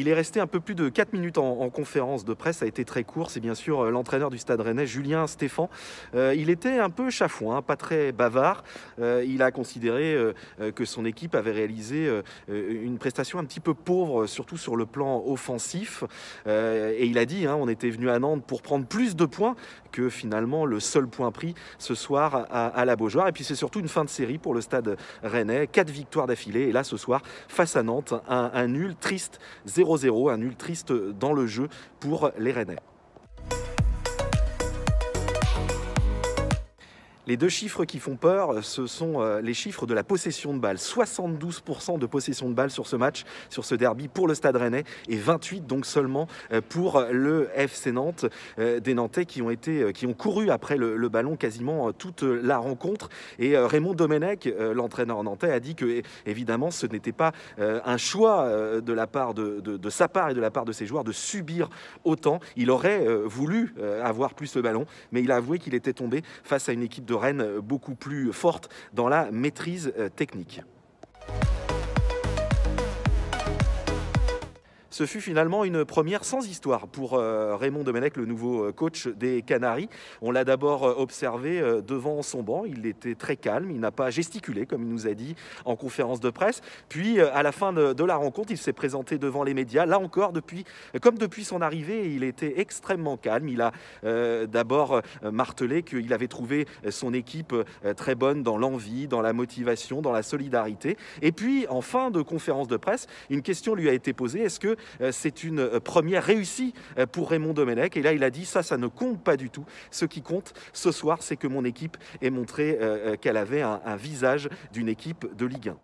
Il est resté un peu plus de 4 minutes en conférence de presse, ça a été très court. C'est bien sûr l'entraîneur du Stade Rennais, Julien Stéphan. Il était un peu chafouin, pas très bavard. Il a considéré que son équipe avait réalisé une prestation un petit peu pauvre, surtout sur le plan offensif. Et il a dit, on était venu à Nantes pour prendre plus de points que finalement le seul point pris ce soir à la Beaujoire. Et puis c'est surtout une fin de série pour le Stade Rennais. 4 victoires d'affilée. Et là, ce soir, face à Nantes, un nul triste 0-0, un nul triste dans le jeu pour les Rennais. Les deux chiffres qui font peur, ce sont les chiffres de la possession de balles. 72% de possession de balles sur ce match, sur ce derby pour le Stade Rennais et 28 donc seulement pour le FC Nantes. Des Nantais qui ont couru après le ballon quasiment toute la rencontre. Et Raymond Domenech, l'entraîneur nantais, a dit que évidemment ce n'était pas un choix de la part de sa part et de la part de ses joueurs de subir autant. Il aurait voulu avoir plus le ballon, mais il a avoué qu'il était tombé face à une équipe de Rennes beaucoup plus forte dans la maîtrise technique. Ce fut finalement une première sans histoire pour Raymond Domenech, le nouveau coach des Canaries. On l'a d'abord observé devant son banc. Il était très calme, il n'a pas gesticulé, comme il nous a dit en conférence de presse. Puis, à la fin de la rencontre, il s'est présenté devant les médias. Là encore, comme depuis son arrivée, il était extrêmement calme. Il a d'abord martelé qu'il avait trouvé son équipe très bonne dans l'envie, dans la motivation, dans la solidarité. Et puis, en fin de conférence de presse, une question lui a été posée. Est-ce que c'est une première réussie pour Raymond Domenech? Et là, il a dit ça ne compte pas du tout. Ce qui compte ce soir, c'est que mon équipe ait montré qu'elle avait un visage d'une équipe de Ligue 1.